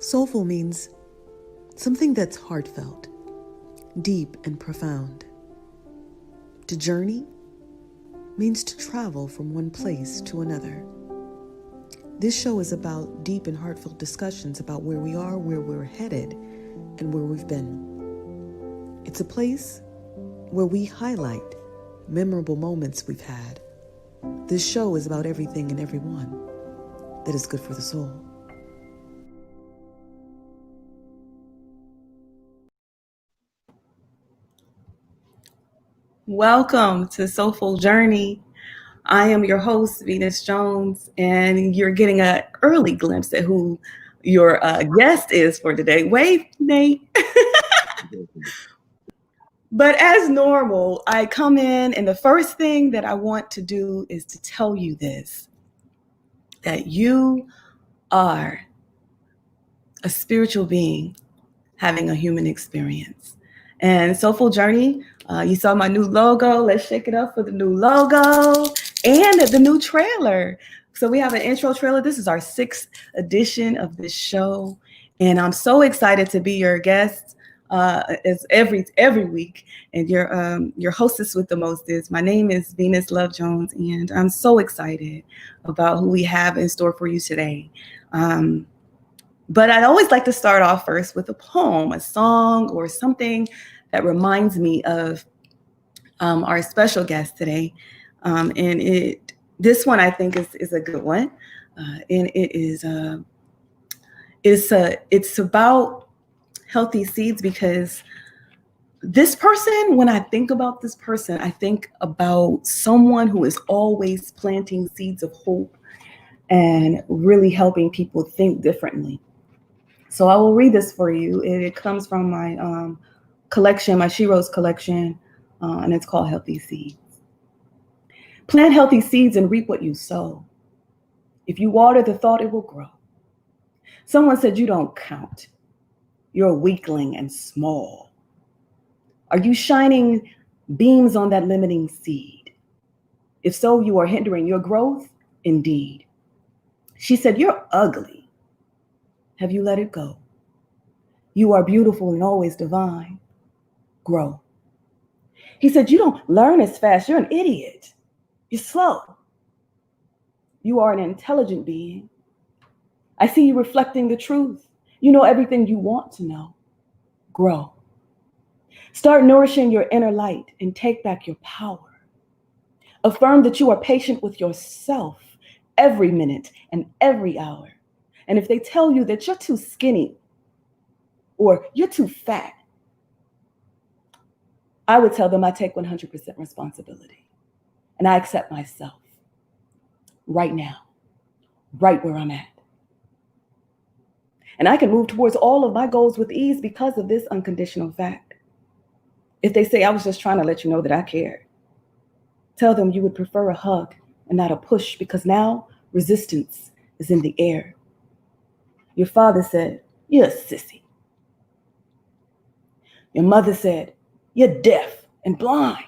Soulful means something that's heartfelt, deep and profound. To journey means to travel from one place to another. This show is about deep and heartfelt discussions about where we are, where we're headed, and where we've been. It's a place where we highlight memorable moments we've had. This show is about everything and everyone that is good for the soul. Welcome to Soulful Journey. I am your host, Venus Jones, and you're getting an early glimpse at who your guest is for today. Wave, Nate. But as normal, I come in, and the first thing that I want to do is to tell you this, that you are a spiritual being having a human experience. And Soulful Journey, you saw my new logo. Let's shake it up for the new logo and the new trailer. So we have an intro trailer. This is our 6th edition of this show. And I'm so excited to be your guest as every week. And your hostess with the mostest. My name is Venus Love Jones, and I'm so excited about who we have in store for you today. But I'd always like to start off first with a poem, a song, or something that reminds me of our special guest today. This one I think is a good one, and it's about healthy seeds, because this person, when I think about this person, I think about someone who is always planting seeds of hope and really helping people think differently. So I will read this for you. It comes from my collection, my She Rose collection, and it's called Healthy Seeds. Plant healthy seeds and reap what you sow. If you water the thought, it will grow. Someone said you don't count. You're a weakling and small. Are you shining beams on that limiting seed? If so, you are hindering your growth indeed. She said, you're ugly. Have you let it go? You are beautiful and always divine. Grow. He said, you don't learn as fast. You're an idiot. You're slow. You are an intelligent being. I see you reflecting the truth. You know everything you want to know. Grow. Start nourishing your inner light and take back your power. Affirm that you are patient with yourself every minute and every hour. And if they tell you that you're too skinny or you're too fat, I would tell them I take 100% responsibility and I accept myself right now, right where I'm at. And I can move towards all of my goals with ease because of this unconditional fact. If they say I was just trying to let you know that I cared, tell them you would prefer a hug and not a push, because now resistance is in the air. Your father said, you're a sissy. Your mother said, you're deaf and blind.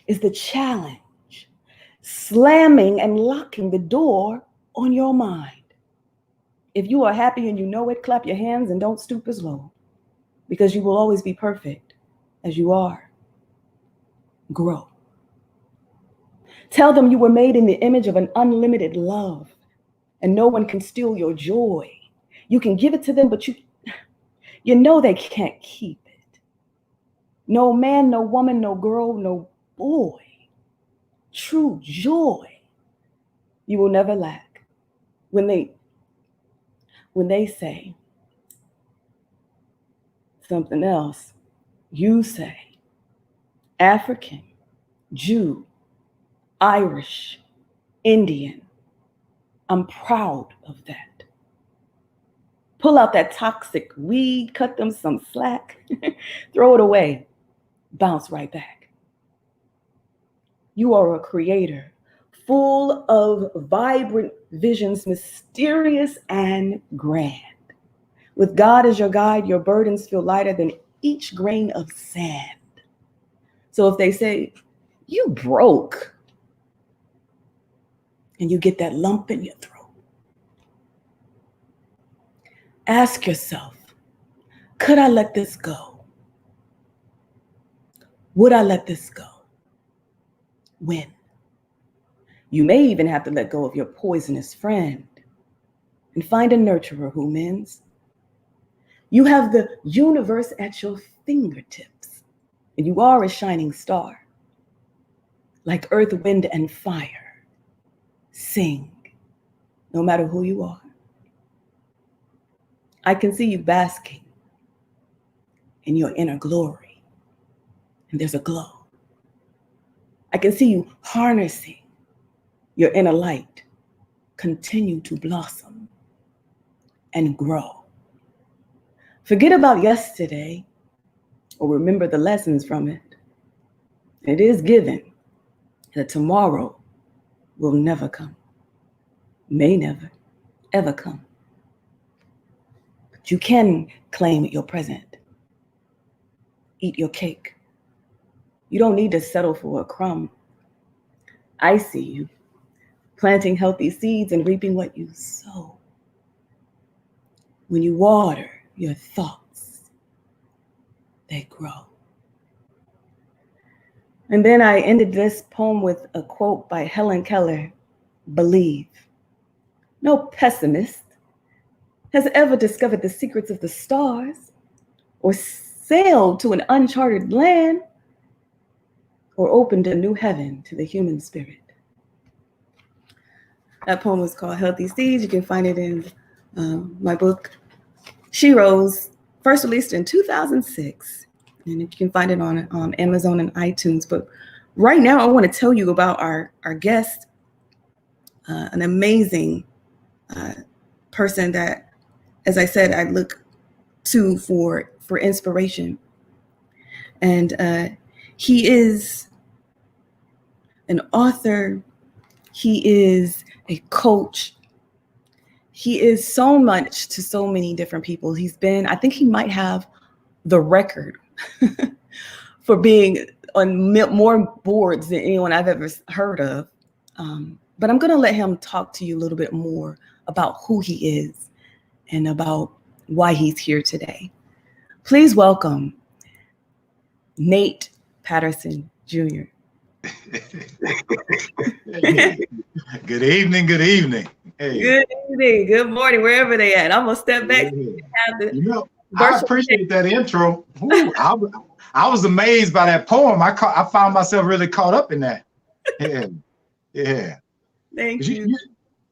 Is the challenge slamming and locking the door on your mind? If you are happy and you know it, clap your hands and don't stoop as low, because you will always be perfect as you are. Grow. Tell them you were made in the image of an unlimited love, and no one can steal your joy. You can give it to them, but you know they can't keep it. No man, no woman, no girl, no boy. True joy you will never lack. When they say something else, you say African, Jew, Irish, Indian. I'm proud of that. Pull out that toxic weed, cut them some slack, throw it away, bounce right back. You are a creator, full of vibrant visions, mysterious and grand. With God as your guide, your burdens feel lighter than each grain of sand. So if they say, you broke, and you get that lump in your throat, Ask yourself, could I let this go? Would I let this go? When? You may even have to let go of your poisonous friend and find a nurturer who mends. You have the universe at your fingertips, and you are a shining star. Like earth, wind, and fire, sing, no matter who you are. I can see you basking in your inner glory, and there's a glow. I can see you harnessing your inner light, continue to blossom and grow. Forget about yesterday, or remember the lessons from it. It is given that tomorrow will never come, may never, ever come. But you can claim your present. Eat your cake. You don't need to settle for a crumb. I see you planting healthy seeds and reaping what you sow. When you water your thoughts, they grow. And then I ended this poem with a quote by Helen Keller: believe. No pessimist has ever discovered the secrets of the stars or sailed to an uncharted land or opened a new heaven to the human spirit. That poem was called Healthy Seeds. You can find it in my book, She Rose, first released in 2006. And you can find it on Amazon and iTunes. But right now, I want to tell you about our guest, an amazing person that, as I said, I look to for inspiration. And he is an author. He is a coach. He is so much to so many different people. I think he might have the record for being on more boards than anyone I've ever heard of. But I'm going to let him talk to you a little bit more about who he is and about why he's here today. Please welcome Nate Patterson Jr. Good evening. Good evening. Hey. Good evening. Good morning, wherever they at. I'm gonna step back. I appreciate that intro. Ooh, I was amazed by that poem. I found myself really caught up in that. Yeah. Thank you.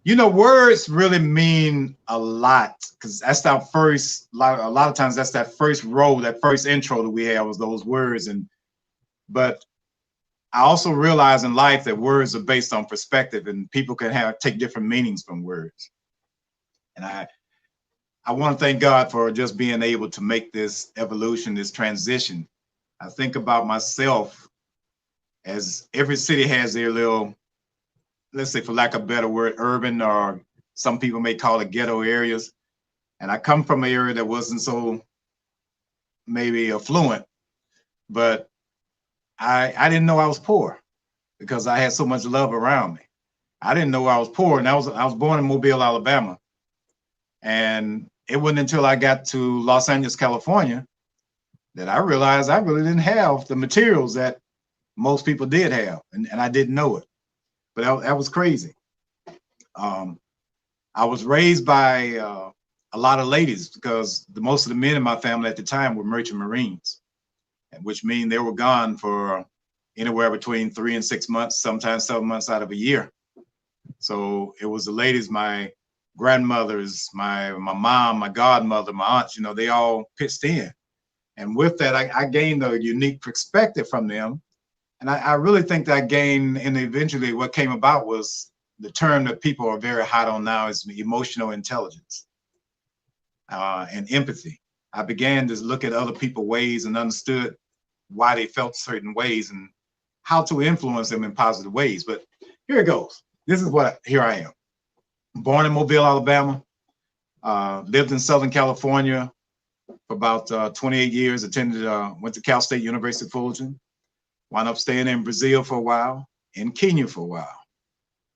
You know, words really mean a lot because that's our first. A lot of times, that's that first row, that first intro that we have was those words. But I also realize in life that words are based on perspective, and people can take different meanings from words. And I want to thank God for just being able to make this evolution, this transition. I think about myself as every city has their little, let's say, for lack of a better word, urban, or some people may call it ghetto areas. And I come from an area that wasn't so maybe affluent, but I didn't know I was poor because I had so much love around me. I didn't know I was poor, and I was born in Mobile, Alabama. And it wasn't until I got to Los Angeles, California, that I realized I really didn't have the materials that most people did have, and I didn't know it. But that was crazy. I was raised by a lot of ladies because most of the men in my family at the time were merchant Marines, which means they were gone for anywhere between 3 and 6 months, sometimes 7 months out of a year. So it was the ladies, my grandmothers, my mom, my godmother, my aunts, they all pitched in. And with that, I gained a unique perspective from them. And I really think that I gained, and eventually what came about was the term that people are very hot on now is emotional intelligence and empathy. I began to look at other people's ways and understood why they felt certain ways and how to influence them in positive ways. But here it goes. Here I am. Born in Mobile, Alabama, lived in Southern California for about 28 years, went to Cal State University Fullerton, wound up staying in Brazil for a while, in Kenya for a while.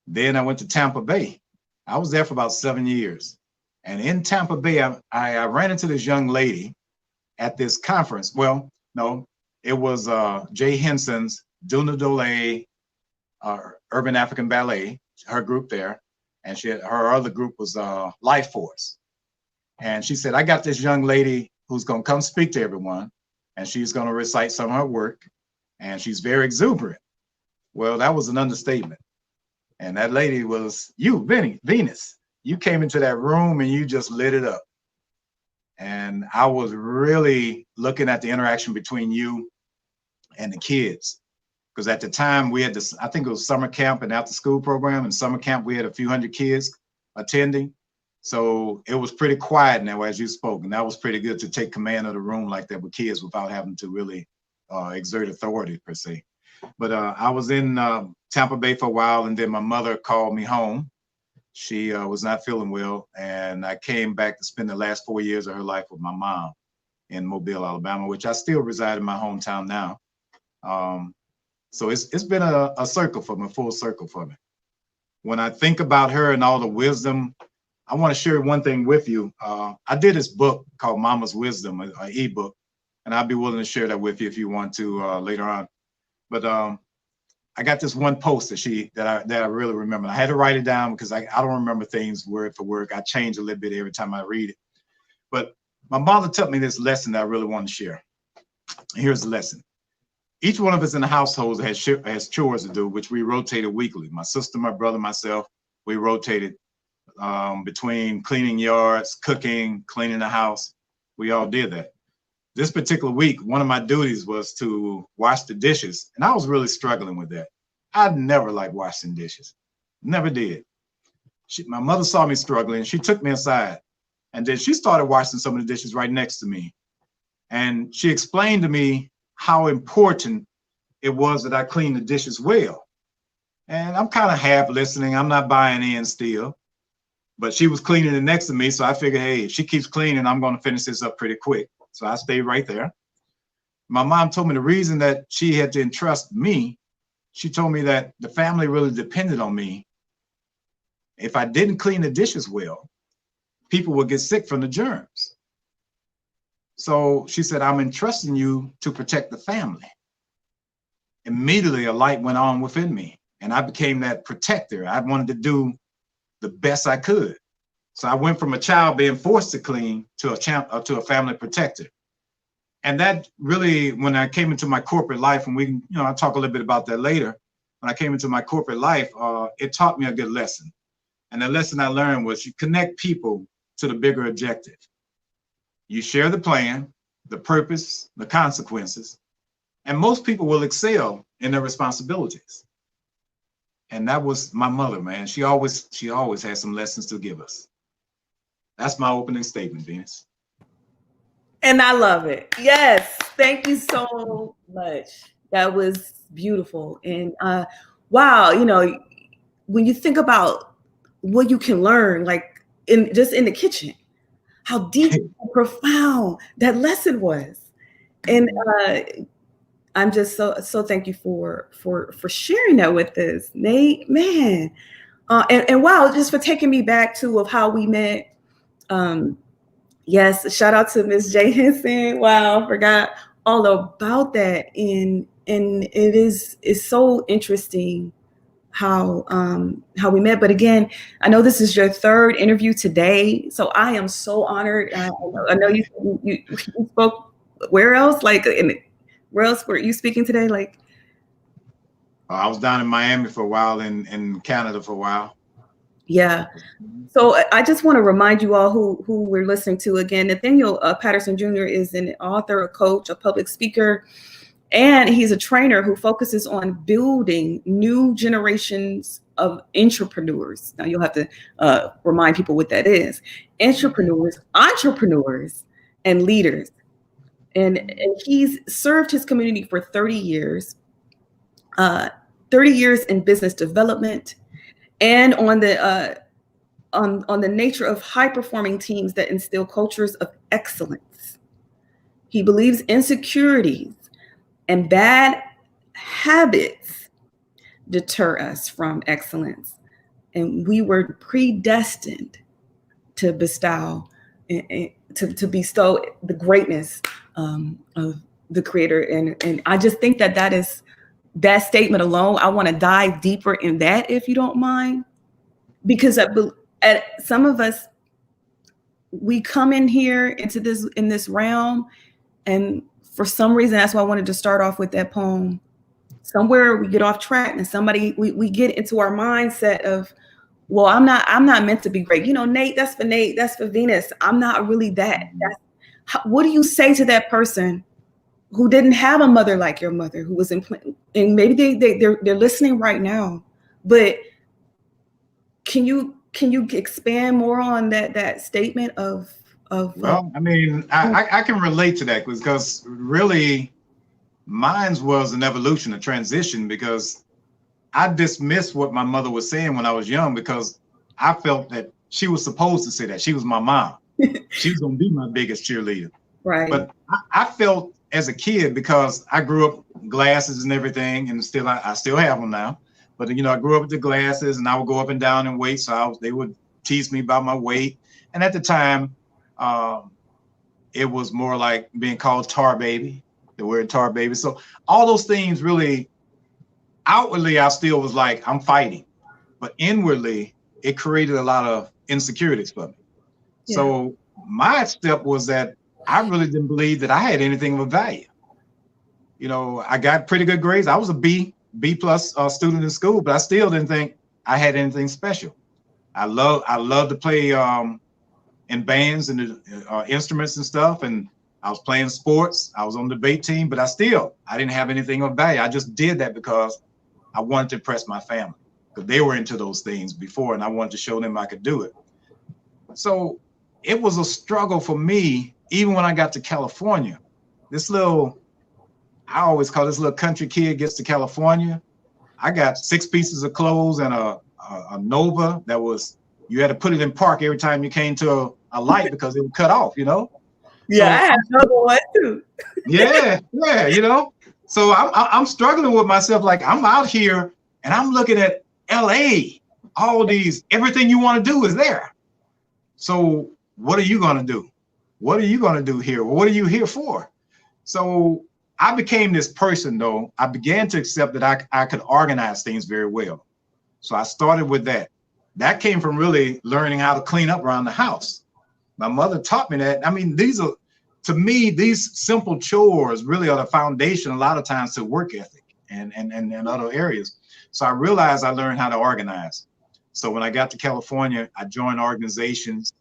Then I went to Tampa Bay. I was there for about 7 years. And in Tampa Bay, I ran into this young lady at this conference. Well, no, it was Jay Henson's Duna Dole Urban African Ballet, her group there. And her other group was Life Force. And she said, I got this young lady who's going to come speak to everyone, and she's going to recite some of her work, and she's very exuberant. Well, that was an understatement. And that lady was you, Venus. You came into that room and you just lit it up. And I was really looking at the interaction between you and the kids. Because at the time we had this, I think it was summer camp and after school program. And summer camp, we had a few hundred kids attending. So it was pretty quiet now as you spoke. And that was pretty good to take command of the room like that with kids without having to really exert authority per se. But I was in Tampa Bay for a while, and then my mother called me home. She was not feeling well, and I came back to spend the last 4 years of her life with my mom in Mobile, Alabama, which I still reside in my hometown now. So it's been a circle for me, a full circle for me. When I think about her and all the wisdom, I want to share one thing with you. I did this book called Mama's Wisdom, an ebook, and I'll be willing to share that with you if you want to later on. But I got this one post that I really remember. I had to write it down because I don't remember things word for word. I change a little bit every time I read it. But my mother taught me this lesson that I really want to share. Here's the lesson. Each one of us in the household has chores to do, which we rotated weekly. My sister, my brother, myself, we rotated between cleaning yards, cooking, cleaning the house. We all did that. This particular week, one of my duties was to wash the dishes, and I was really struggling with that. I'd never liked washing dishes, never did. My mother saw me struggling, she took me aside, and then she started washing some of the dishes right next to me. And she explained to me how important it was that I clean the dishes well. And I'm kind of half listening, I'm not buying in still, but she was cleaning it next to me, so I figured, hey, if she keeps cleaning, I'm going to finish this up pretty quick. So I stayed right there. My mom told me the reason that she had to entrust me, she told me that the family really depended on me. If I didn't clean the dishes well, people would get sick from the germs. So she said, I'm entrusting you to protect the family. Immediately a light went on within me, and I became that protector. I wanted to do the best I could. So I went from a child being forced to clean to a family protector. And that really, when I came into my corporate life, and I'll talk a little bit about that later. When I came into my corporate life, it taught me a good lesson. And the lesson I learned was you connect people to the bigger objective. You share the plan, the purpose, the consequences, and most people will excel in their responsibilities. And that was my mother, man. She always had some lessons to give us. That's my opening statement, Venus. And I love it. Yes. Thank you so much. That was beautiful. And wow, when you think about what you can learn, like in the kitchen, how deep and profound that lesson was. And I'm just so thank you for sharing that with us, Nate, man. And wow, just for taking me back to of how we met. Yes, shout out to Miss J Henson. Wow, I forgot all about that. And it's so interesting how we met. But again, I know this is your third interview today, so I am so honored. I know you spoke. Where else? Where else were you speaking today? Like, I was down in Miami for a while, in Canada for a while. Yeah. So I just want to remind you all who we're listening to again. Nathaniel Patterson Jr. is an author, a coach, a public speaker, and he's a trainer who focuses on building new generations of entrepreneurs. Now you'll have to remind people what that is. Entrepreneurs, and leaders. And he's served his community for 30 years, 30 years in business development, and on the nature of high-performing teams that instill cultures of excellence. He believes insecurities and bad habits deter us from excellence. And we were predestined to bestow, to bestow the greatness of the Creator. And I just think that is that statement alone. I want to dive deeper in that, if you don't mind, because at some of us, we come in here in this realm, and for some reason, that's why I wanted to start off with that poem. Somewhere we get off track, and we get into our mindset of, well, I'm not meant to be great. Nate, that's for Nate, that's for Venus. I'm not really that. What do you say to that person who didn't have a mother like your mother, who was and maybe they're listening right now, but can you expand more on that statement of Well, I mean, I can relate to that because really mine was an evolution, a transition, because I dismissed what my mother was saying when I was young because I felt that she was supposed to say that. She was my mom. She was going to be my biggest cheerleader. Right. But I felt as a kid, because I grew up with glasses and everything, and I still have them now. But, I grew up with the glasses, and I would go up and down in weight. So they would tease me about my weight. And at the time, it was more like being called tar baby, the word tar baby. So all those things really, outwardly, I still was like, I'm fighting. But inwardly, it created a lot of insecurities for me. Yeah. So my step was that I really didn't believe that I had anything of value. I got pretty good grades. I was a B plus student in school, but I still didn't think I had anything special. I love to play in bands and instruments and stuff. And I was playing sports. I was on the debate team, but I didn't have anything of value. I just did that because I wanted to impress my family, because they were into those things before, and I wanted to show them I could do it. So it was a struggle for me, even when I got to California. I always call this little country kid gets to California. I got 6 pieces of clothes and a Nova that was, you had to put it in park every time you came to a light because it would cut off, Yeah, so, I had another one too. yeah, So I'm struggling with myself. Like, I'm out here and I'm looking at LA, everything you want to do is there. So what are you going to do? What are you going to do here? What are you here for? So I became this person, though. I began to accept that I could organize things very well. So I started with that. That came from really learning how to clean up around the house. My mother taught me that. I mean, to me, these simple chores really are the foundation a lot of times to work ethic and other areas. So I realized I learned how to organize. So when I got to California, I joined organizations,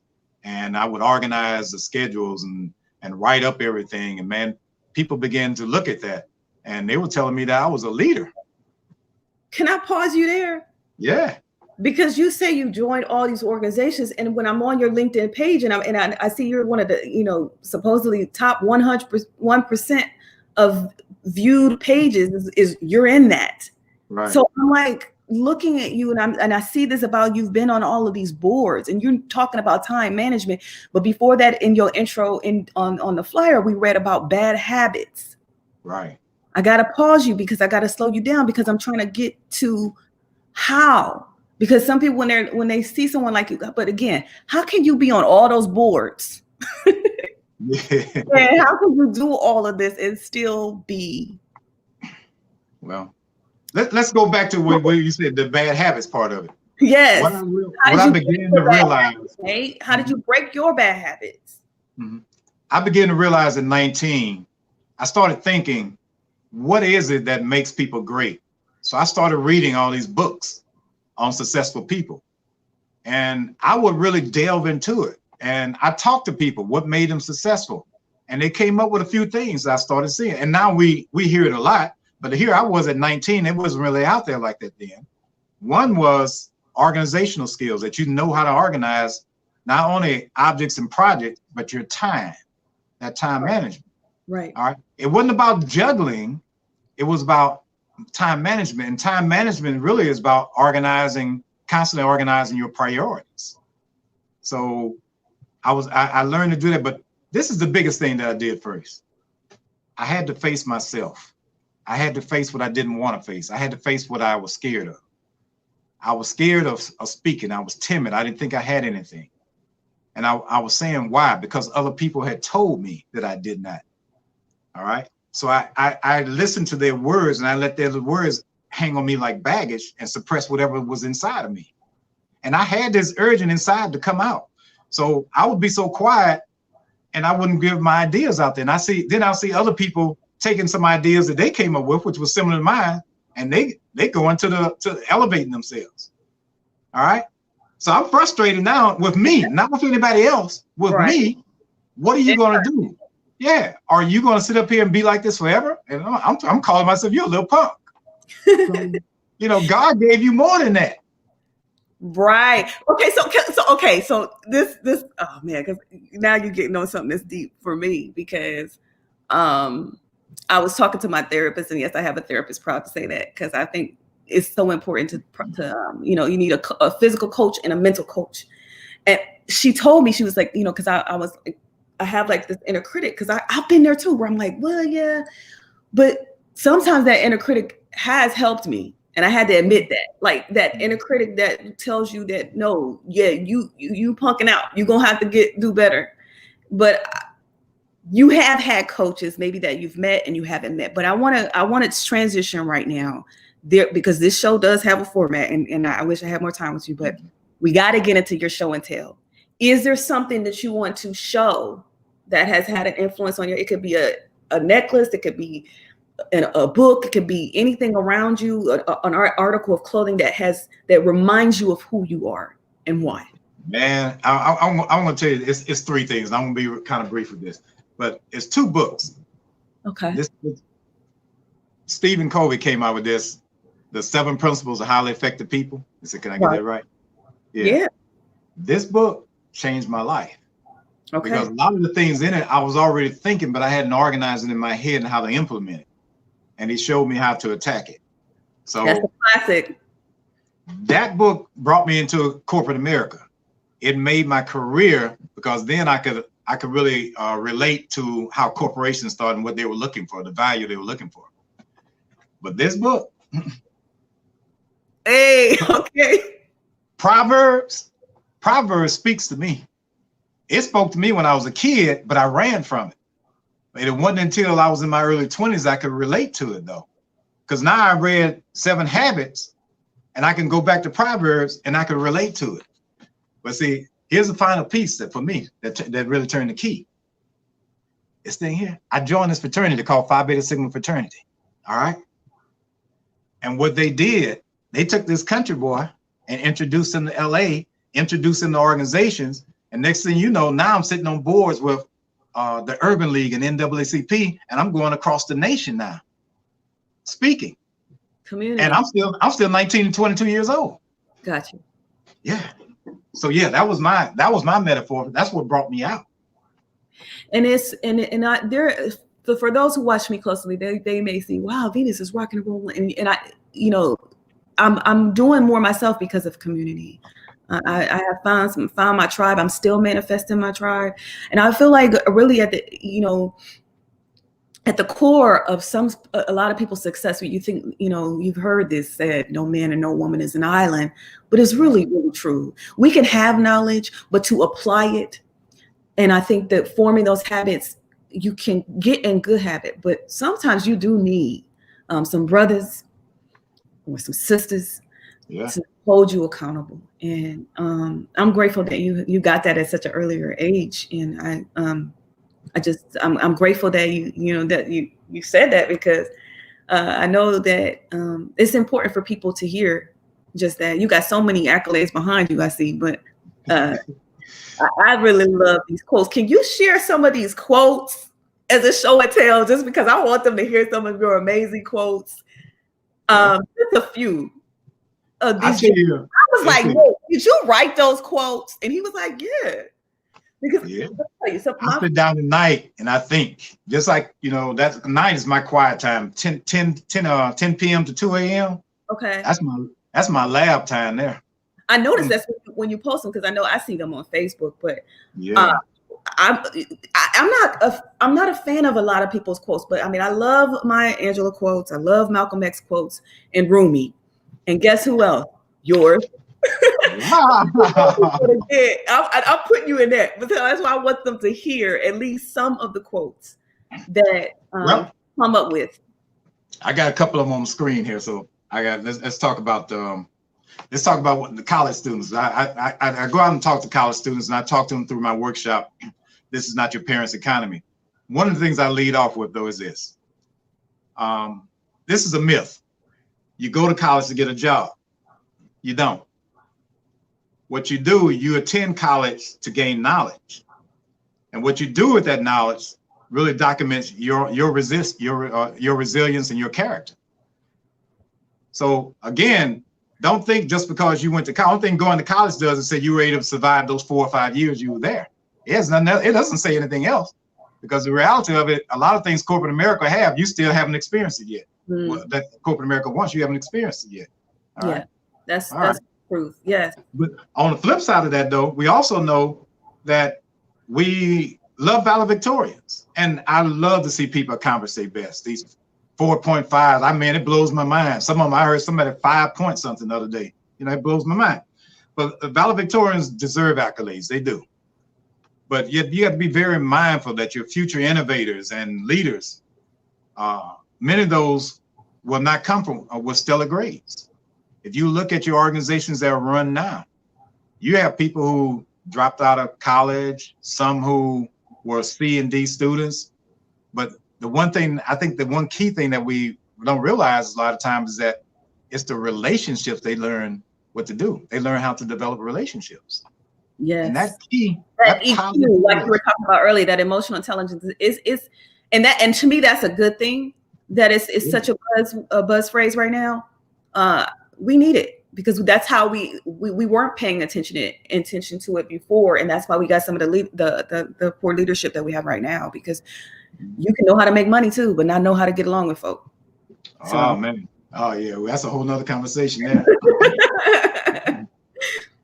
and I would organize the schedules and write up everything. And man, people began to look at that, and they were telling me that I was a leader. Can I pause you there? Yeah. Because you say you joined all these organizations, and when I'm on your LinkedIn page and I see you're one of the, supposedly top 1% of viewed pages is you're in that. Right. So I'm like looking at you, and I see this about you've been on all of these boards, and you're talking about time management. But before that, in your intro on the flyer, we read about bad habits. Right. I gotta pause you because I gotta slow you down, because I'm trying to get to how. Because some people, when they see someone like you, but again, how can you be on all those boards? Yeah. And how can you do all of this and still be? Well, let's go back to what you said, the bad habits part of it. Yes. What I began to realize. How did you break your bad habits? Mm-hmm. I began to realize at 19, I started thinking, what is it that makes people great? So I started reading all these books on successful people, and I would really delve into it. And I talked to people, what made them successful, and they came up with a few things I started seeing. And now we hear it a lot, but here I was at 19, it wasn't really out there like that then. One was organizational skills, that you know how to organize not only objects and projects, but your time, that time management. Right. All right. It wasn't about juggling. It was about time management, and time management really is about constantly organizing your priorities. So I learned to do that, but this is the biggest thing that I did first. I had to face myself. I had to face what I didn't want to face. I had to face what I was scared of. I was scared of speaking. I was timid. I didn't think I had anything. And I was saying why, because other people had told me that I did not. All right. So I listened to their words, and I let their words hang on me like baggage and suppress whatever was inside of me. And I had this urging inside to come out. So I would be so quiet and I wouldn't give my ideas out there. And I'll see other people taking some ideas that they came up with, which was similar to mine, and they go into to elevating themselves. All right. So I'm frustrated now with me, not with anybody else, with me. What are you going to do? Yeah. Are you going to sit up here and be like this forever? And I'm calling myself, you're a little punk. You know, God gave you more than that. Right. Okay. So this, oh man, because now you're getting on something that's deep for me, because I was talking to my therapist, and yes, I have a therapist, proud to say that, because I think it's so important to you know, you need a physical coach and a mental coach. And she told me, she was like, you know, because I have like this inner critic, because I've been there too, where I'm like, well, yeah, but sometimes that inner critic has helped me. And I had to admit that, like that inner critic that tells you that, no, yeah, you punking out, you're going to have to do better. But you have had coaches maybe that you've met and you haven't met, but I want to transition right now there, because this show does have a format, and I wish I had more time with you, but we got to get into your show and tell. Is there something that you want to show that has had an influence on you? It could be a necklace, it could be a book, it could be anything around you, an article of clothing that reminds you of who you are and why. Man, I'm going to tell you, it's three things. I'm going to be kind of brief with this, but it's two books. Okay. Stephen Covey came out with this, The 7 Principles of Highly Effective People. I said, can I get that right? Yeah. This book changed my life. Okay. Because a lot of the things in it, I was already thinking, but I hadn't organized it in my head and how to implement it. And he showed me how to attack it. So that's a classic. That book brought me into corporate America. It made my career, because then I could really relate to how corporations started and what they were looking for, the value they were looking for. But this book, hey, okay. Proverbs speaks to me. It spoke to me when I was a kid, but I ran from it. It wasn't until I was in my early 20s I could relate to it, though. Because now I read 7 Habits, and I can go back to Proverbs, and I can relate to it. But see, here's the final piece that for me, that really turned the key. This thing here, I joined this fraternity called Phi Beta Sigma Fraternity. All right. And what they did, they took this country boy and introduced him to LA, introduced him to organizations. And next thing you know, now I'm sitting on boards with the Urban League and NAACP, and I'm going across the nation now, speaking. Community. And I'm still 19 and 22 years old. Gotcha. Yeah. So yeah, that was my metaphor. That's what brought me out. And for those who watch me closely, they may see, wow, Venus is rocking and rolling, and I, you know, I'm doing more myself because of community. I have found my tribe. I'm still manifesting my tribe, and I feel like really at the core of a lot of people's success, you think, you know, you've heard this said, no man and no woman is an island, but it's really, really true. We can have knowledge, but to apply it, and I think that forming those habits, you can get in good habit, but sometimes you do need some brothers or some sisters to hold you accountable. And I'm grateful that you got that at such an earlier age. And I'm grateful that you said that, because I know that it's important for people to hear just that. You got so many accolades behind you, I see, but I really love these quotes. Can you share some of these quotes as a show and tell, just because I want them to hear some of your amazing quotes? Just a few. I was like, wait, did you write those quotes? And he was like, yeah. Because I sit down at night and I think, just like, you know, that night is my quiet time, 10 p.m. to 2 a.m. Okay. That's my lab time there. I noticed that's when you post them, because I know I see them on Facebook, but I'm not a fan of a lot of people's quotes, but I mean, I love Maya Angelou quotes. I love Malcolm X quotes and Rumi. And guess who else? Yours. I'm putting you in that, but that's why I want them to hear at least some of the quotes that come up with. I got a couple of them on the screen here, so let's talk about what the college students. I go out and talk to college students, and I talk to them through my workshop. This is not your parents' economy. One of the things I lead off with, though, is this. This is a myth. You go to college to get a job. You don't. What you do, you attend college to gain knowledge. And what you do with that knowledge really documents your resilience and your character. So again, don't think just because you went to college, I don't think going to college does is say you were able to survive those 4 or 5 years you were there. It doesn't say anything else, because the reality of it, a lot of things corporate America have, you still haven't experienced it yet. Well, that corporate America wants, you haven't experienced it yet. All right? That's right. Truth. Yes. But on the flip side of that, though, we also know that we love valedictorians, and I love to see people accomplish their best. These 4.5, I mean, it blows my mind. Some of them, I heard somebody 5 point something the other day. You know, it blows my mind. But valedictorians deserve accolades. They do. But yet you have to be very mindful that your future innovators and leaders, many of those will not come from with stellar grades. If you look at your organizations that are run now, you have people who dropped out of college, some who were C and D students. But the one thing, I think the one key thing that we don't realize a lot of times is that it's the relationships they learn what to do. They learn how to develop relationships. Yes. And that key, that EQ, like we were talking about earlier, that emotional intelligence is and to me, that's a good thing. That is such a buzz phrase right now. We need it, because that's how we weren't paying attention to it before, and that's why we got some of the poor leadership that we have right now. Because you can know how to make money too, but not know how to get along with folk. So. Oh man, oh yeah, well, that's a whole nother conversation there.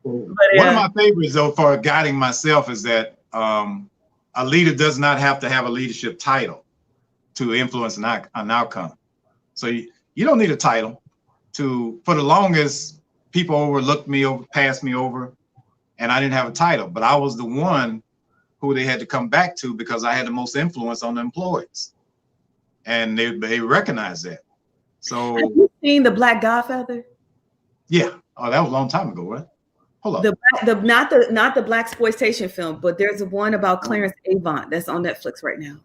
One of my favorites, though, for guiding myself is that a leader does not have to have a leadership title to influence an outcome. So you don't need a title. For the longest, people overlooked me, passed me over, and I didn't have a title. But I was the one who they had to come back to because I had the most influence on the employees, and they recognized that. So have you seen The Black Godfather? Yeah. Oh, that was a long time ago, right? Hold on. Not the black exploitation film, but there's one about Clarence Avant that's on Netflix right now.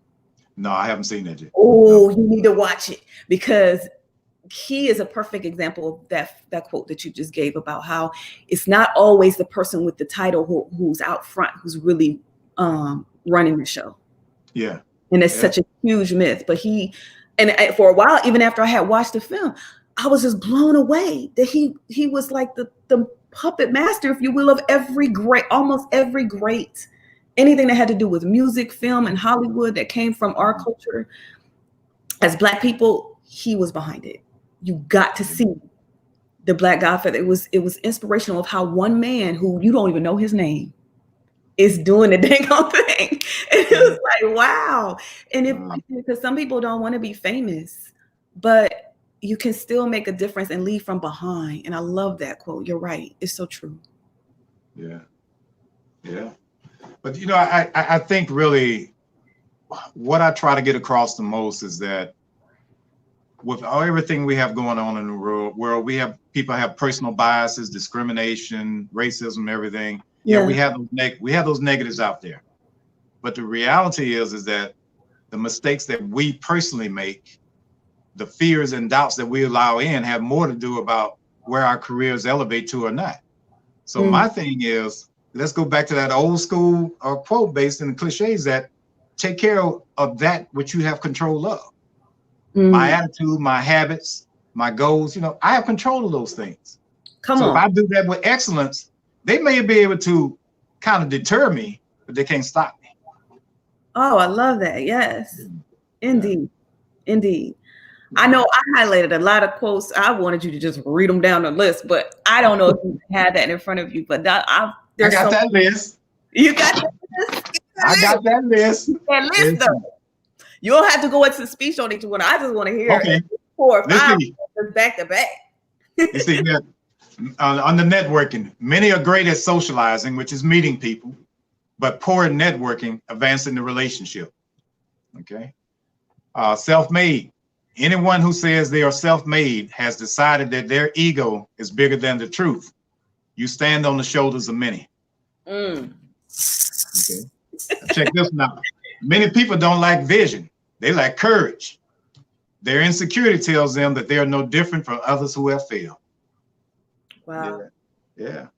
No, I haven't seen that yet. Oh, no. You need to watch it, because he is a perfect example of that quote that you just gave about how it's not always the person with the title who's out front, who's really running the show. Yeah. And it's such a huge myth. But and for a while, even after I had watched the film, I was just blown away that he was like the puppet master, if you will, of almost every great, anything that had to do with music, film, and Hollywood that came from our culture. As Black people, he was behind it. You got to see The Black Godfather. It was inspirational of how one man who you don't even know his name is doing the dang on thing. And it was like, wow. And because some people don't want to be famous, but you can still make a difference and lead from behind. And I love that quote. You're right. It's so true. Yeah. Yeah. But, I think really what I try to get across the most is that with everything we have going on in the world, people have personal biases, discrimination, racism, everything. Yeah, we have those negatives out there. But the reality is that the mistakes that we personally make, the fears and doubts that we allow in, have more to do about where our careers elevate to or not. So my thing is, let's go back to that old school quote based in the cliches that take care of that which you have control of. My attitude, my habits, my goals, I have control of those things. So if I do that with excellence, they may be able to kind of deter me, but they can't stop me. Oh, I love that. Yes, indeed. Indeed. I know I highlighted a lot of quotes. I wanted you to just read them down the list, but I don't know if you had that in front of you, but I got that list. You got that list? I got that list. That list, though. You don't have to go into speech on each one. I just want to hear 4 or 5 back to back. You see, On the networking, many are great at socializing, which is meeting people, but poor at networking, advancing the relationship. Okay. Self-made. Anyone who says they are self-made has decided that their ego is bigger than the truth. You stand on the shoulders of many. Okay. Check this one out. Many people don't like vision. They lack courage. Their insecurity tells them that they are no different from others who have failed. Wow. Yeah.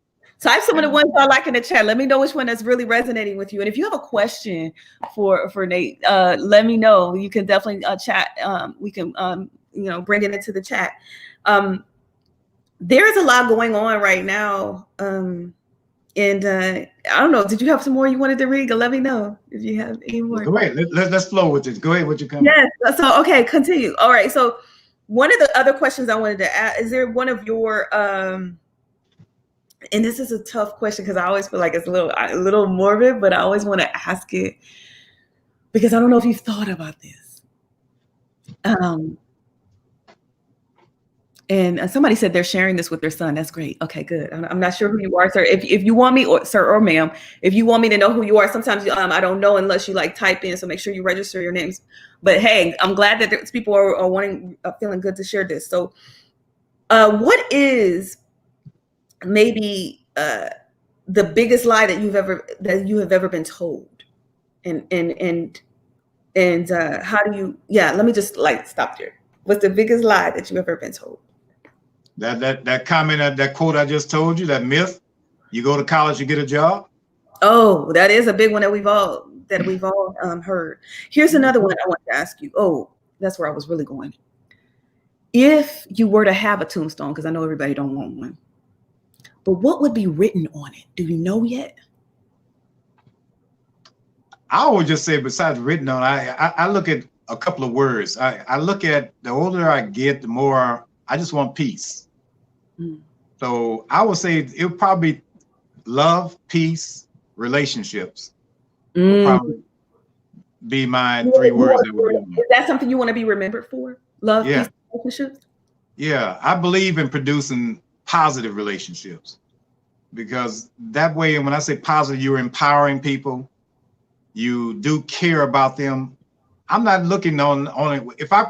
Type some of the ones I like in the chat. Let me know which one that's really resonating with you. And if you have a question for Nate, let me know. You can definitely chat. We can bring it into the chat. There's a lot going on right now. And I don't know. Did you have some more you wanted to read? Let me know if you have any more. Well, go ahead. Let's flow with it. Go ahead. What you coming? Yes. So okay, continue. All right. So one of the other questions I wanted to ask, is there one of your and this is a tough question because I always feel like it's a little morbid, but I always want to ask it because I don't know if you've thought about this. And somebody said they're sharing this with their son. That's great. Okay, good. I'm not sure who you are, sir. If you want me, or sir or ma'am, if you want me to know who you are, sometimes I don't know unless you like type in. So make sure you register your names. But hey, I'm glad that there's people are feeling good to share this. So, what is maybe the biggest lie that you have ever been told, and how do you? Yeah, let me just stop there. What's the biggest lie that you've ever been told? That comment, that quote I just told you, that myth. You go to college, you get a job. Oh, that is a big one that we've all heard. Here's another one I want to ask you. Oh, that's where I was really going. If you were to have a tombstone, because I know everybody don't want one, but what would be written on it? Do you know yet? I would just say, besides written on, I look at a couple of words. I look at, the older I get, the more I just want peace. So I would say it would probably be love, peace, relationships. Would probably be my 3 words. Is that something you want to be remembered for? Love, peace, relationships? Yeah, I believe in producing positive relationships, because that way, when I say positive, you're empowering people. You do care about them. I'm not looking on it.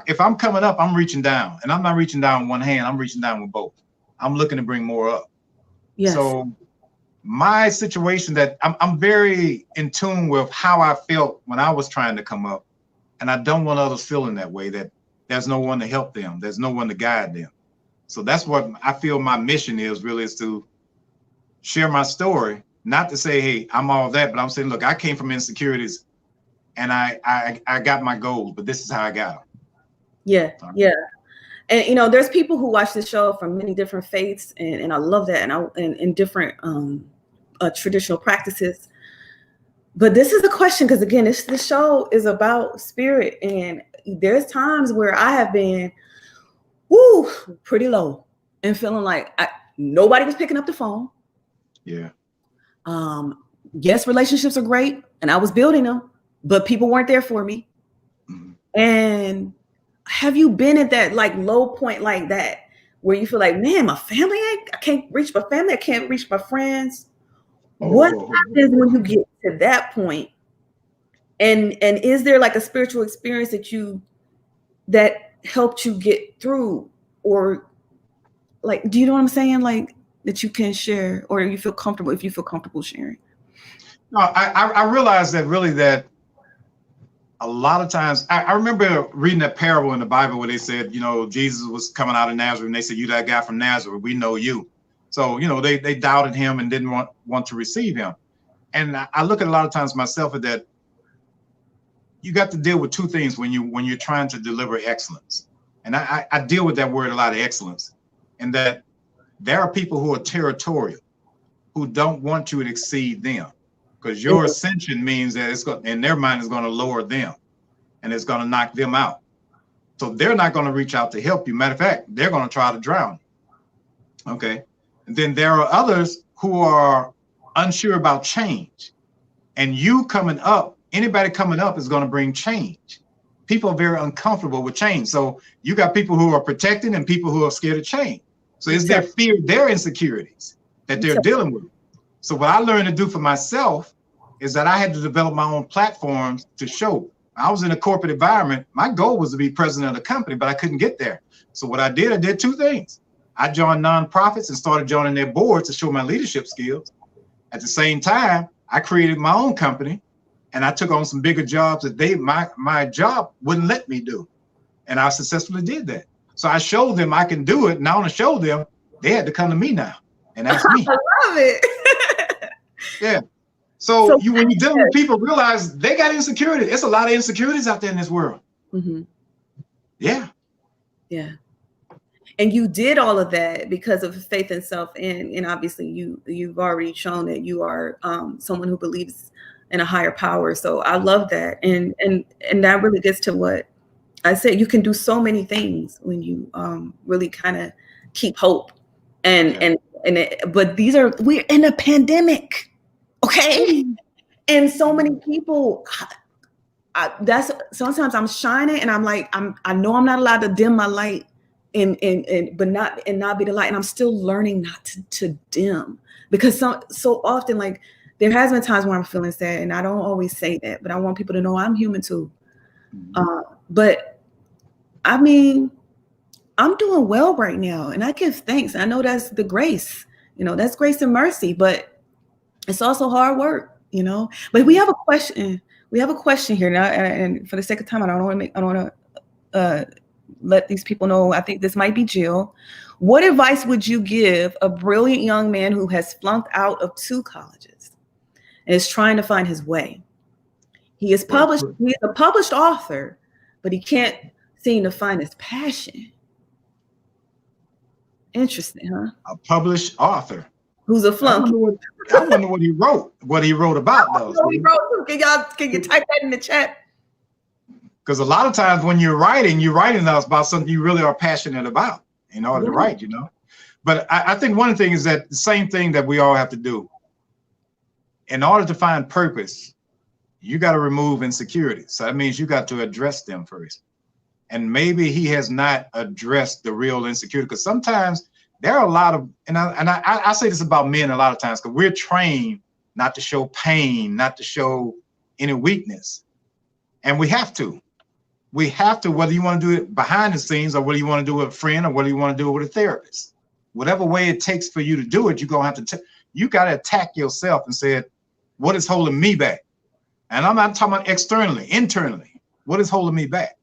If I'm coming up, I'm reaching down, and I'm not reaching down with one hand. I'm reaching down with both. I'm looking to bring more up. Yes. So my situation, that I'm very in tune with how I felt when I was trying to come up, and I don't want others feeling that way, that there's no one to help them. There's no one to guide them. So that's what I feel my mission is to share my story, not to say, hey, I'm all that, but I'm saying, look, I came from insecurities, and I got my goals, but this is how I got them. Yeah, yeah. And there's people who watch this show from many different faiths, and I love that, and different traditional practices. But this is the question, because again, this show is about spirit, and there's times where I have been, pretty low, and feeling like nobody was picking up the phone. Yeah. Yes, relationships are great, and I was building them, but people weren't there for me. Mm-hmm. And have you been at that low point like that, where you feel like, man, my family, I can't reach my family, I can't reach my friends? What happens when you get to that point? And is there a spiritual experience that helped you get through, or do you know what I'm saying? That you can share, or you feel comfortable, if you feel comfortable sharing? No, I realized that really, that a lot of times, I remember reading that parable in the Bible where they said, Jesus was coming out of Nazareth, and they said, you that guy from Nazareth, we know you. So, they doubted him and didn't want to receive him. And I look at a lot of times myself at that. You got to deal with 2 things when you're trying to deliver excellence. And I deal with that word a lot, of excellence, and that there are people who are territorial, who don't want you to exceed them, because your ascension means that it's going, in their mind, is going to lower them, and it's going to knock them out. So they're not going to reach out to help you. Matter of fact, they're going to try to drown you. Okay. And then there are others who are unsure about change, and you coming up, anybody coming up is going to bring change. People are very uncomfortable with change. So you got people who are protecting and people who are scared of change. So it's their fear, their insecurities that they're dealing with. So what I learned to do for myself is that I had to develop my own platforms to show. I was in a corporate environment. My goal was to be president of the company, but I couldn't get there. So what I did two things. I joined nonprofits and started joining their boards to show my leadership skills. At the same time, I created my own company, and I took on some bigger jobs that my job wouldn't let me do. And I successfully did that. So I showed them I can do it. And I want to show them, they had to come to me now and ask me. I love it. Yeah. So when you deal with people, realize they got insecurity. It's a lot of insecurities out there in this world. Mm-hmm. Yeah. Yeah. And you did all of that because of faith in self, and obviously you've already shown that you are someone who believes in a higher power. So I love that, and that really gets to what I said. You can do so many things when you really kind of keep hope, but we're in a pandemic, okay, and so many people. That's sometimes I'm shining, and I'm like I know I'm not allowed to dim my light. And not be the light, and I'm still learning not to dim, because so often, like, there has been times where I'm feeling sad, and I don't always say that, but I want people to know I'm human too. But I mean, I'm doing well right now, and I give thanks. I know that's the grace, that's grace and mercy, but it's also hard work, But we have a question. We have a question here now, and for the sake of time, I don't want to let these people know. I think this might be Jill. What advice would you give a brilliant young man who has flunked out of 2 colleges and is trying to find his way? He's a published author, but he can't seem to find his passion. Interesting, huh? A published author who's a flunk. I wonder what he wrote. What he wrote about those. What he wrote. Can you type that in the chat? Because a lot of times when you're writing about something you really are passionate about in order to write, But I think one thing is that the same thing that we all have to do. In order to find purpose, you got to remove insecurities. So that means you got to address them first. And maybe he has not addressed the real insecurity, because sometimes there are a lot of, and I say this about men a lot of times, because we're trained not to show pain, not to show any weakness. And we have to. We have to, whether you want to do it behind the scenes, or whether you want to do it with a friend, or whether you want to do it with a therapist. Whatever way it takes for you to do it, you're going to have to, you got to attack yourself and say, what is holding me back? And I'm not talking about externally, internally. What is holding me back?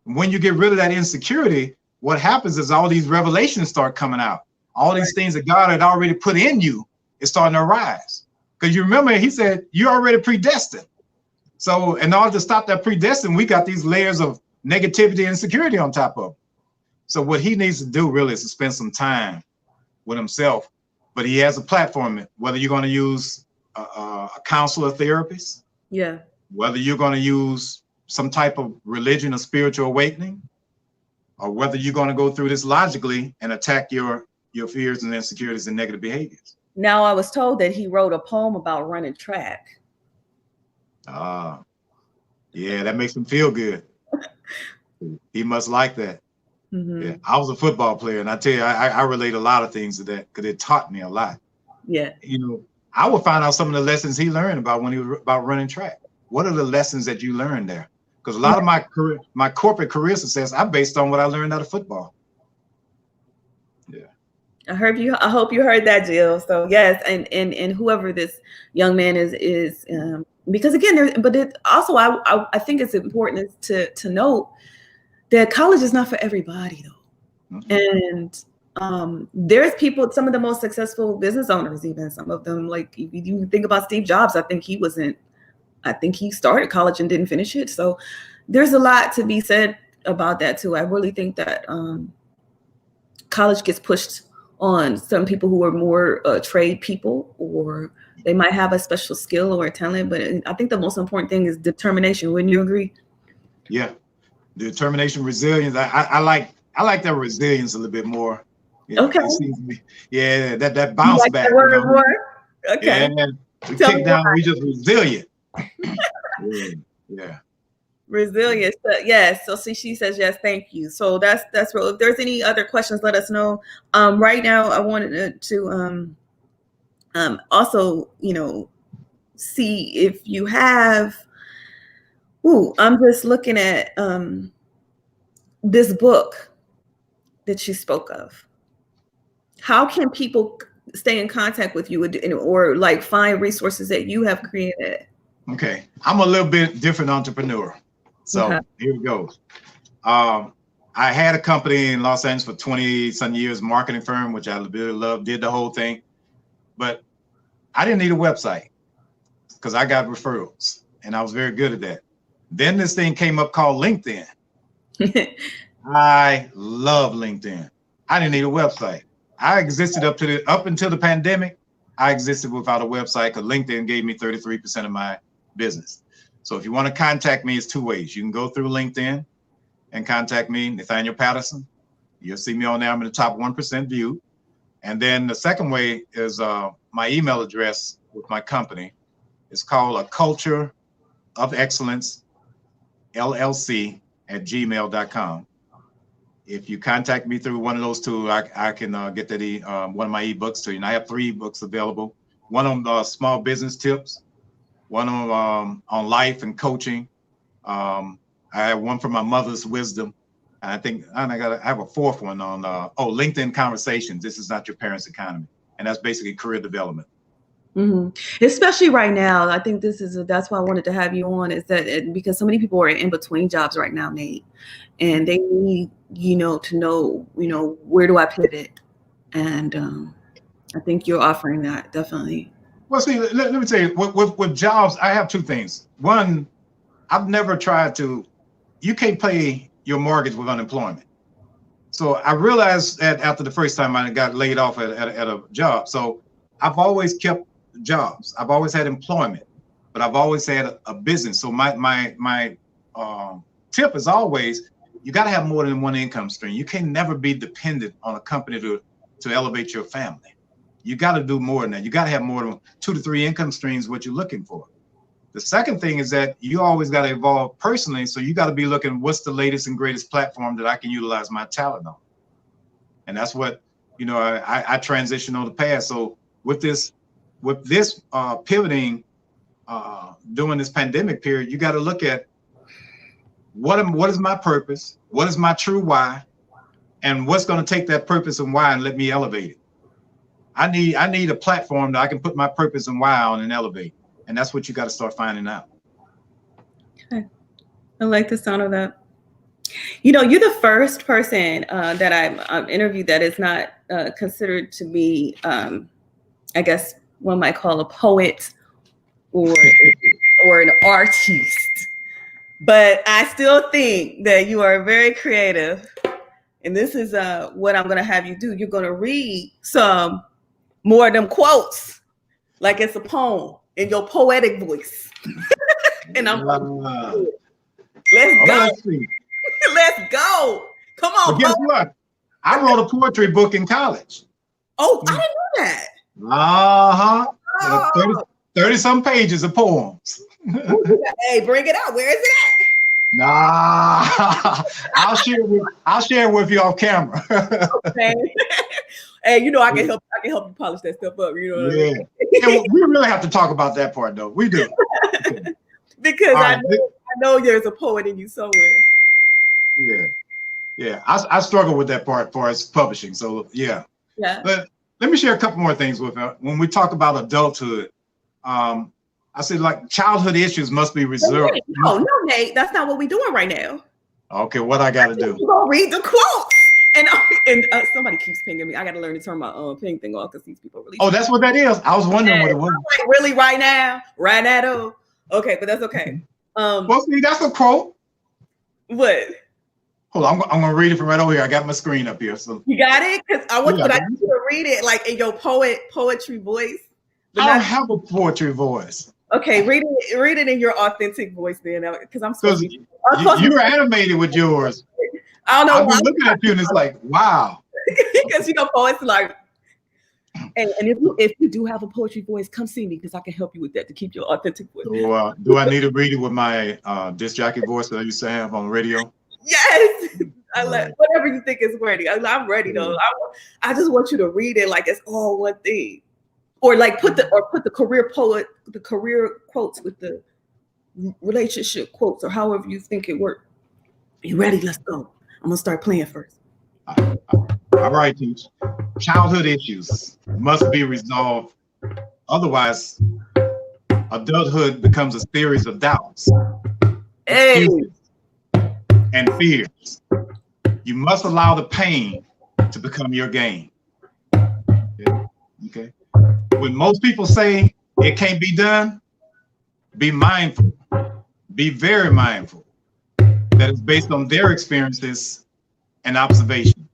When you get rid of that insecurity, what happens is all these revelations start coming out. All these things that God had already put in you is starting to arise. Because you remember, he said, you're already predestined. So in order to stop that predestined, we got these layers of negativity and insecurity on top of it. So what he needs to do really is to spend some time with himself. But he has a platform, whether you're going to use a counselor, therapist, whether you're going to use some type of religion or spiritual awakening, or whether you're going to go through this logically and attack your fears and insecurities and negative behaviors. Now, I was told that he wrote a poem about running track. Yeah, that makes him feel good. He must like that. Mm-hmm. Yeah, I was a football player, and I tell you, I relate a lot of things to that because it taught me a lot. Yeah, I would find out some of the lessons he learned about when he was about running track. What are the lessons that you learned there? Because a lot of my corporate career success, I based on what I learned out of football. Yeah. I hope you heard that, Jill. So yes, and whoever this young man is because again, I think it's important to note that college is not for everybody though. Mm-hmm. And there's people, some of the most successful business owners, even some of them, like you think about Steve Jobs, I think he started college and didn't finish it. So there's a lot to be said about that too. I really think that college gets pushed on some people who are more trade people, or they might have a special skill or a talent. But I think the most important thing is determination. Wouldn't you agree? Yeah, determination, resilience. I like that resilience a little bit more. Yeah, okay. Yeah, that bounce like back. That word more? Okay. Yeah, we kick down. We just resilient. Yeah. Resilience. Yes. So see, she says yes. Thank you. So that's real. If there's any other questions, let us know. Right now, I wanted to also, see if you have. Ooh, I'm just looking at this book that you spoke of. How can people stay in contact with you or like find resources that you have created? Okay, I'm a little bit different entrepreneur. So Okay. here we go. I had a company in Los Angeles for 20 some years, marketing firm, which I really loved, did the whole thing. But I didn't need a website because I got referrals and I was very good at that. Then this thing came up called LinkedIn. I love LinkedIn. I didn't need a website. I existed up until the pandemic. I existed without a website because LinkedIn gave me 33% of my business. So if you want to contact me, it's two ways. You can go through LinkedIn and contact me, Nathaniel Patterson. You'll see me on there. I'm in the top 1% view. And then the second way is my email address with my company. It's called A Culture of Excellence, LLC @gmail.com. If you contact me through one of those two, I can get that one of my ebooks to you. And I have 3 ebooks available. One on small business tips, one on life and coaching. I have one for my mother's wisdom. And I think I have a 4th one on LinkedIn Conversations. This is not your parents' economy, and that's basically career development. Mm-hmm. Especially right now, I think that's why I wanted to have you on, is that because so many people are in between jobs right now, Nate, and they need to know where do I pivot, and I think you're offering that definitely. Well, see, let me tell you, with jobs, I have 2 things. One, I've never tried to. You can't pay your mortgage with unemployment. So I realized that after the first time I got laid off at a job. So I've always kept jobs. I've always had employment, but I've always had a business. So my tip is always, you got to have more than one income stream. You can never be dependent on a company to elevate your family. You got to do more than that. You got to have more than 2 to 3 income streams, what you're looking for. The second thing is that you always got to evolve personally. So you got to be looking, what's the latest and greatest platform that I can utilize my talent on? And that's what, I transitioned on the path. So with this pivoting during this pandemic period, you got to look at what is my purpose? What is my true why? And what's going to take that purpose and why and let me elevate it? I need a platform that I can put my purpose and why on and elevate. And that's what you got to start finding out. Okay. I like the sound of that. You're the first person that I've interviewed that is not considered to be, I guess one might call a poet or an artist. But I still think that you are very creative. And this is what I'm going to have you do. You're going to read some more of them quotes like it's a poem in your poetic voice. And I'm let's go. Let's go. Come on. But guess what? I wrote a poetry book in college. Oh, I didn't know that. Uh-huh. 30 some pages of poems. Hey, bring it out. Where is it at? Nah, I'll share it with you off camera. Okay. Hey, I can help you polish that stuff up. You know what I mean? Yeah, we really have to talk about that part, though. We do. Because I know there's a poet in you somewhere. Yeah. I struggle with that part for us publishing. So yeah. But let me share a couple more things with you. When we talk about adulthood, I said like childhood issues must be reserved. No, Nate, that's not what we're doing right now. Okay, what I got to do? You're gonna read the quotes. And somebody keeps pinging me. I got to learn to turn my ping thing off because these people really. Oh, that's what that is. I was wondering what it was. Like, really, right now? Okay, but that's okay. Well, see, that's a quote. What? Hold on, I'm gonna read it from right over here. I got my screen up here. So you got it? Because I want you to read it like in your poetry voice. I don't have a poetry voice. Okay, read it in your authentic voice then, because I'm supposed to. You were animated with yours. I don't know. I've been looking at you and it's like, wow. Because poets like, And if you do have a poetry voice, come see me because I can help you with that to keep your authentic voice. So, do I need to read it with my disc jockey voice that I used to have on the radio? Yes. Whatever you think is ready. I'm ready though. I just want you to read it like it's all one thing. Or like put the career quotes with the relationship quotes, or however you think it works. You ready? Let's go. I'm gonna start playing first. All right, teach. Childhood issues must be resolved. Otherwise, adulthood becomes a series of doubts, excuses, and fears. You must allow the pain to become your gain. Okay. When most people say it can't be done, be mindful. Be very mindful that it's based on their experiences and observation,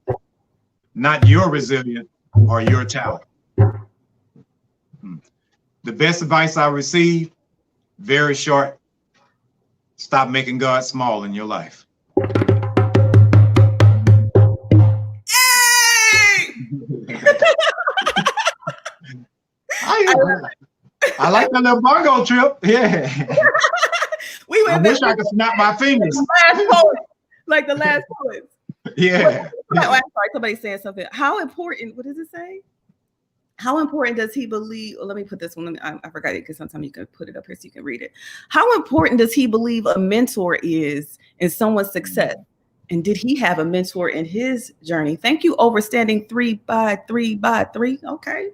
not your resilience or your talent. The best advice I received, very short: stop making God small in your life. I like that little bongo trip. Yeah. I wish I could snap my fingers. Like the last poet. Yeah. I'm sorry, somebody's saying something. How important, what does it say? How important does he believe? Let me put this one. I forgot it because sometimes you can put it up here so you can read it. How important does he believe a mentor is in someone's success? And did he have a mentor in his journey? Thank you, Overstanding 3x3x3. Okay.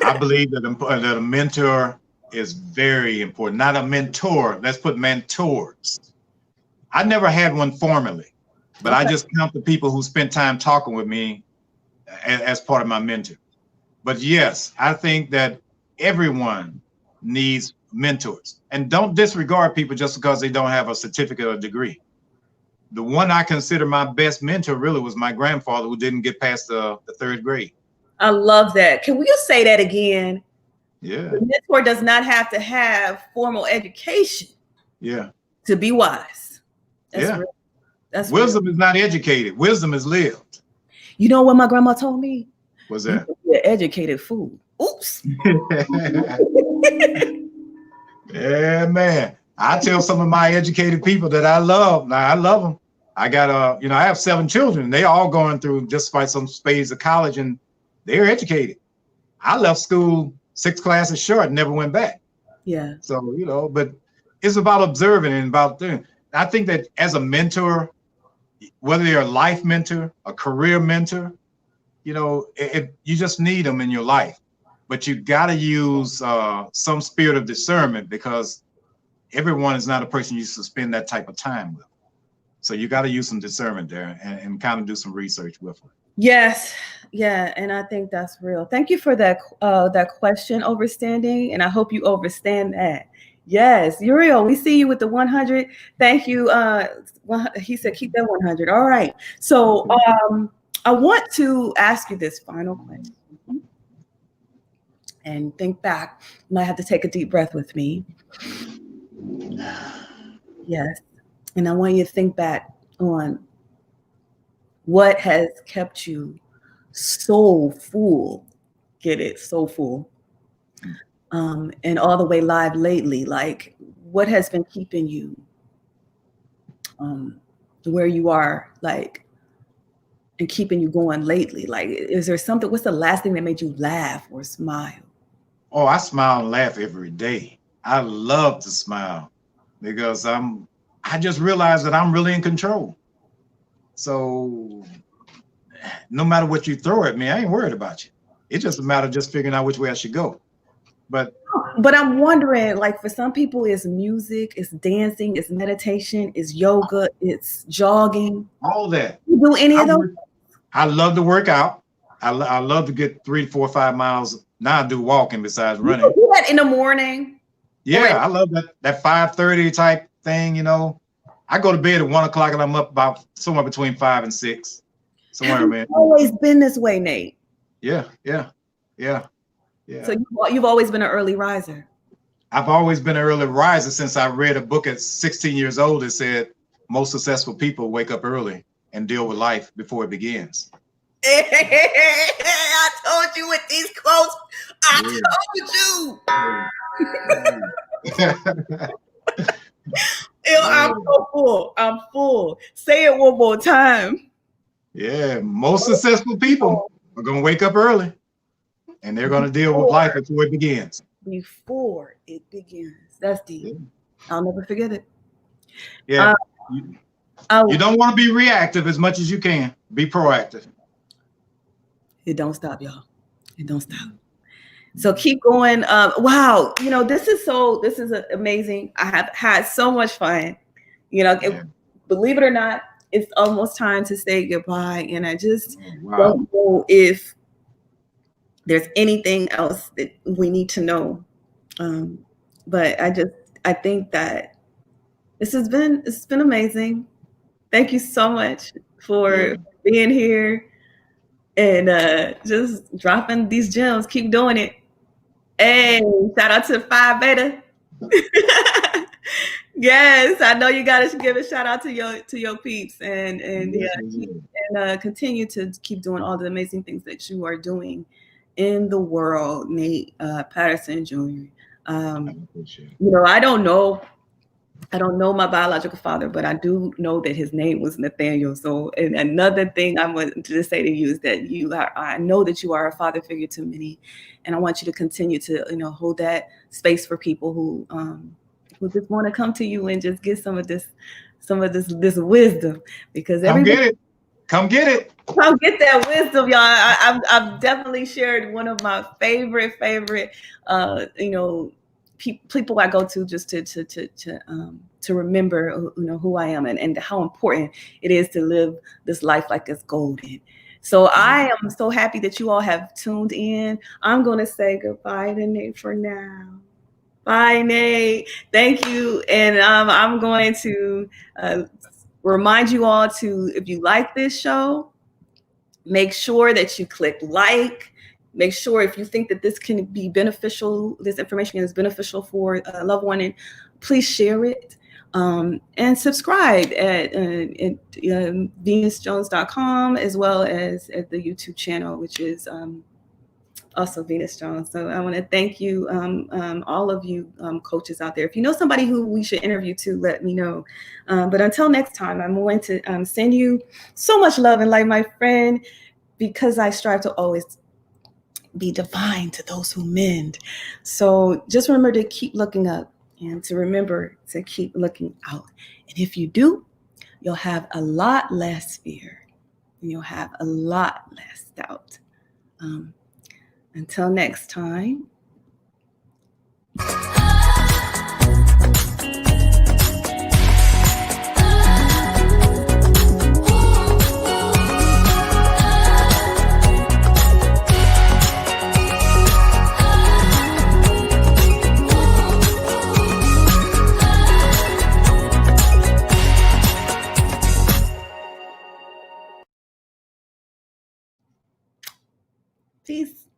I believe that a mentor is very important. Not a mentor. Let's put mentors. I never had one formally, but I just count the people who spent time talking with me as part of my mentor. But yes, I think that everyone needs mentors, and don't disregard people just because they don't have a certificate or degree. The one I consider my best mentor really was my grandfather, who didn't get past the 3rd grade. I love that. Can we just say that again? Yeah. The mentor does not have to have formal education. Yeah. To be wise. That's yeah. Real. That's wisdom real. Is not educated. Wisdom is lived. You know what my grandma told me? What's that? You're an educated fool. Oops. Yeah, man. I tell some of my educated people that I love. Now, I love them. I got I have 7 children. They all going through just by some spades of college, and they're educated. I left school 6 classes short and never went back. Yeah. So, but it's about observing and about doing. I think that as a mentor, whether you're a life mentor, a career mentor, you just need them in your life. But you got to use some spirit of discernment, because everyone is not a person you should spend that type of time with. So you got to use some discernment there and kind of do some research with them. Yes. Yeah. And I think that's real. Thank you for that question, Overstanding. And I hope you overstand that. Yes, Uriel, we see you with the 100. Thank you. He said, keep that 100. All right. So I want to ask you this final question. And think back. You might have to take a deep breath with me. Yes. And I want you to think back on what has kept you so full. Get it? So full. And all the way live lately. Like, what has been keeping you where you are, like, and keeping you going lately? Like, is there something, what's the last thing that made you laugh or smile? Oh, I smile and laugh every day. I love to smile because I just realized that I'm really in control. So no matter what you throw at me, I ain't worried about you. It's just a matter of just figuring out which way I should go. But I'm wondering, like, for some people, it's music, it's dancing, it's meditation, it's yoga, it's jogging. All that. You do any of those? I love to work out. I love to get 3, 4, 5 miles. Now I do walking besides running. You do that in the morning? Yeah, I love that 5:30 type thing. I go to bed at 1 o'clock and I'm up about somewhere between 5 and 6. Somewhere, man. Always been this way, Nate. Yeah. So you've always been an early riser. I've always been an early riser since I read a book at 16 years old that said most successful people wake up early and deal with life before it begins. I told you with these quotes. I told you. I'm so full. I'm full. Say it one more time. Yeah, most successful people are going to wake up early, and they're going to deal with life before it begins. Before it begins. That's deep. Yeah. I'll never forget it. Yeah. You don't want to be reactive as much as you can. Be proactive. It don't stop, y'all. It don't stop. So keep going. Wow. You know, this is amazing. I have had so much fun. You know, believe it or not, it's almost time to say goodbye. And I just don't know if there's anything else that we need to know. But I think that it's been amazing. Thank you so much for being here and just dropping these gems. Keep doing it. Hey, shout out to Phi Beta. Yes, I know you gotta give a shout out to your peeps and continue to keep doing all the amazing things that you are doing in the world, Nate Patterson Jr. You know, I don't know my biological father, but I do know that his name was Nathaniel. So, and another thing I want to say to you is that I know that you are a father figure to many, and I want you to continue to, hold that space for people who just want to come to you and just get some of this wisdom, because come get it. Come get that wisdom, y'all. I've definitely shared one of my favorite people I go to just to remember, who I am and how important it is to live this life like it's golden. So I am so happy that you all have tuned in. I'm going to say goodbye to Nate for now. Bye, Nate. Thank you. And I'm going to remind you all to, if you like this show, make sure that you click like. Make sure if you think that this can be beneficial, this information is beneficial for a loved one, and please share it. And subscribe at venusjones.com, as well as at the YouTube channel, which is also Venus Jones. So I want to thank you, all of you coaches out there. If you know somebody who we should interview too, let me know. But until next time, I'm going to send you so much love and light, my friend, because I strive to always be divine to those who mend. So just remember to keep looking up and to remember to keep looking out. And if you do, you'll have a lot less fear and you'll have a lot less doubt. Until next time. Peace.